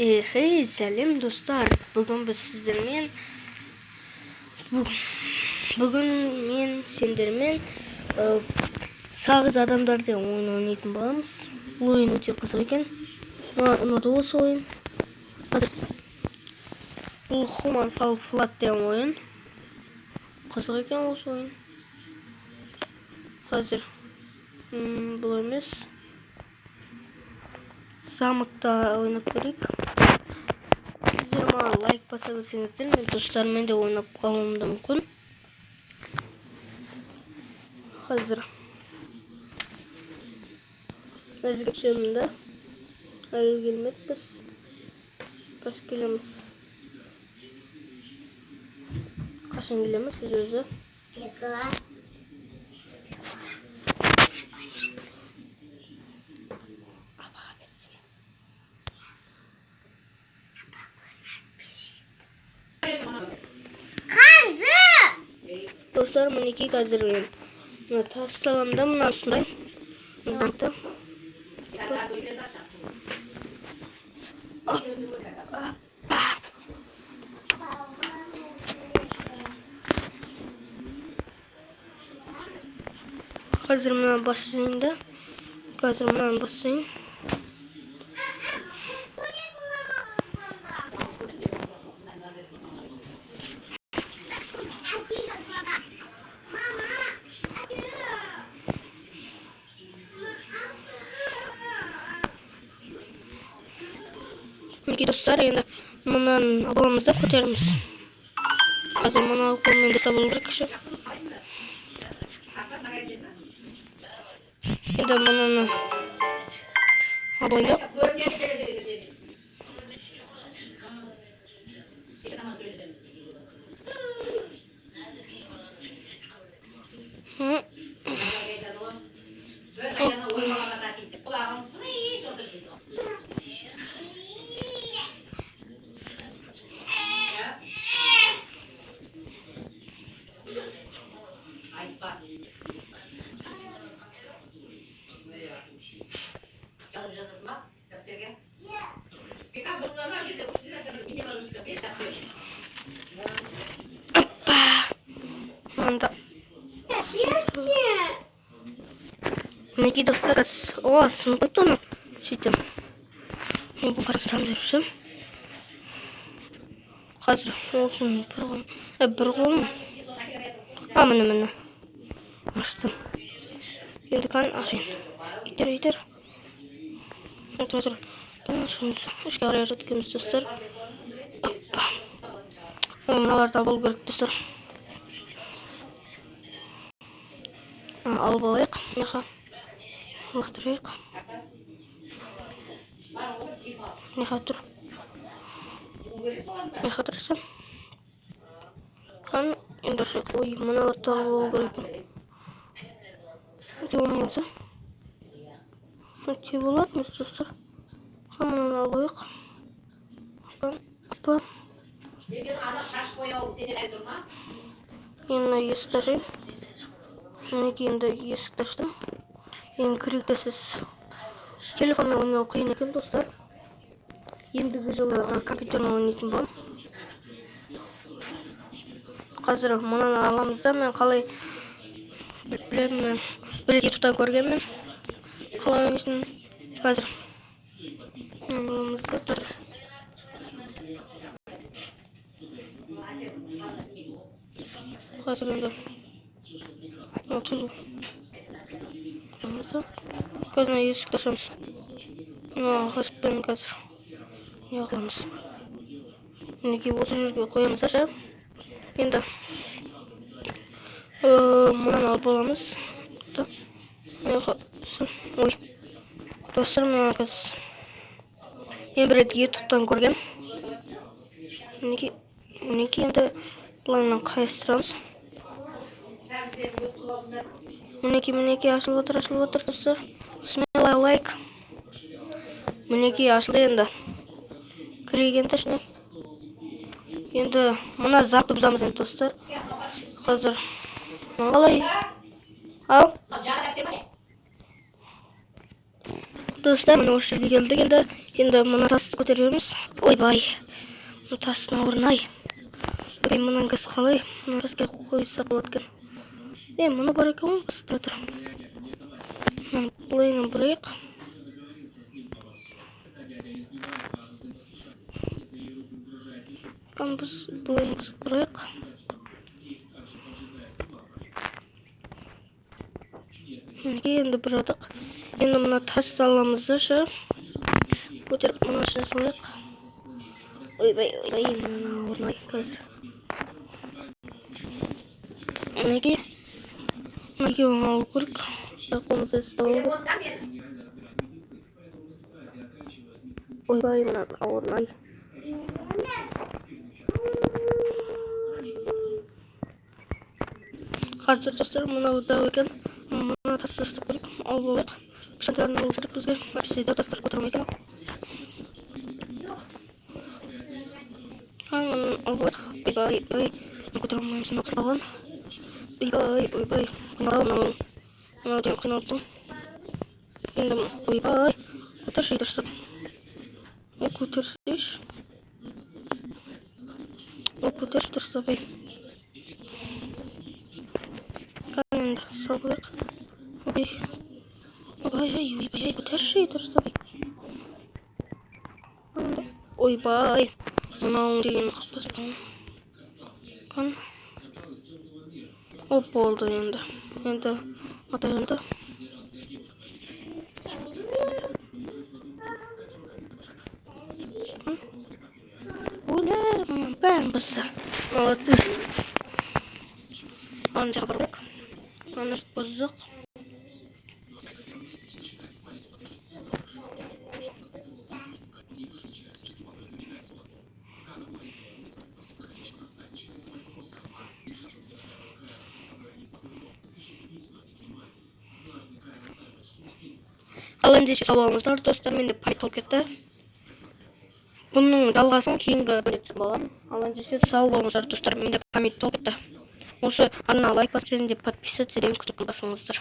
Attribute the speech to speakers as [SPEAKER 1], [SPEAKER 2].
[SPEAKER 1] Hey сәлем достар. Бүгін біз сіздермен бүгін мен сендермен сағыз адамдар деген ойын ойнайтын боламыз. Бұл ойын өте қызық екен. Маған ұнады осы ойын. Бұл Human Fall Flat деген ойын. Қызық екен осы ойын. Қазір бұл емес. Замықта ойнап көрейік. Сіздер маған лайк баса берсеңіздер, мен достарыммен де ойнап қалуым да мүмкін. Қазір мәзге түсемін да. Әлі келмедік біз келеміз. Қашан келеміз біз өзі? Dostlar, мінекей қазір мен тастағанда мынасындай замқты. Қазір мынаны басайын да. Қазір мынаны басайын. Мінекей достар, енді мұнан аламыз да көтеріміз. Қазір мұны қолмен де сабылу керек кіші. Енді мұнаны абойды. Мінекей достар, сынып қойды оны сөйтем. Мен бұл қарастырамын деп жүрсем. Қазір олсын бір қолым. Міне. Аштым. Енді қан ашайын. Итер. Тұр. Бұны ашымыз. Үшке қарай жатқымыз достар. Мыналарда болу керек достар. Алып алайық. Лақтырайық. Тұр. Тұрса. Қан енді ашайық. Ой, мыналарда болу керек. Өте болмайды. Өте болады біз достар. Қамын алайық. Енді есікті ашайын. Енді есікті аштым. Енді керектесіз телефонмен ойнау қиын екен достар. Ендігі жылы компьютермен ойнайтын болам. Қазір мұнаны аламыз да, мен қалай білемін, бір ютубтан көргенмін. Қалай ойнайтын қазір аламыз да тұр. Қазір енді қазір есікті ашамыз. Ғашықпен қазір неғыламыз. Мінекей осы жерге қоямыз аша. Енді мұнан алып боламыз. Ой, достар, мұнан қазір мен бір рет ютубтан көргем. Мінекей енді бұлайынан қайыстырамыз. Мінекей ашылып отыр достар. Смелай лайк. Мінекей ашылды енді. Кірегенді ішіне. Енді мұна запты бұзамыз енді достар. Қазір қалай? Ау? Достар, міне осы жерге келдік енді. Енді мына тасты көтереміз. Ойбай, мына тастың орнай. Мына газ қалай? Мына газға қойса болады екен. Мына бар екен ғой, газ тұра тұр. Бұлайынан бұрайық. Біз бұлайынан бұрайық. Енді бұрадық. Енді мына тас аламызды шы. Көтеріп мына ішіне салайық. Ойбай, мына орнай қазір. Неге оны алу керек. Қолымызды ұстап алу керек. Ойбай, мына орнай. Қазір достар, мынау дау екен. Мына тасты ұстап көрейік. Ал болайық. Кішкентайларын алу керек бізге. Әпсіз дау тастар көтермей екен. Ал болайық. Ойбай. Көтере алмаймын, сен ақсылаған. Ойбай. Мынау деген қиналыптым. Енді ойбай. Көтерші дұрыстап. Көтерші дұрыстап. Енді сал болайық. Ойбай, көтерші дұрыстап. Ойбай. Мынауың деген қақпасы қан. Оп, болды енді. Енді атайынды. Ойларым бәрін бұзса. Молодец. Аны жаққа барайық. Аны бұздық. Ал ендеше сау болыңыздар достар, менде память болып кетті. Бұның жалғасын кейінгі бөлек болам. Ал ендеше сау болыңыздар достар, менде память болып кетті. Осы арнаға лайк басып және де подписаться етіп күтіп басыңыздар.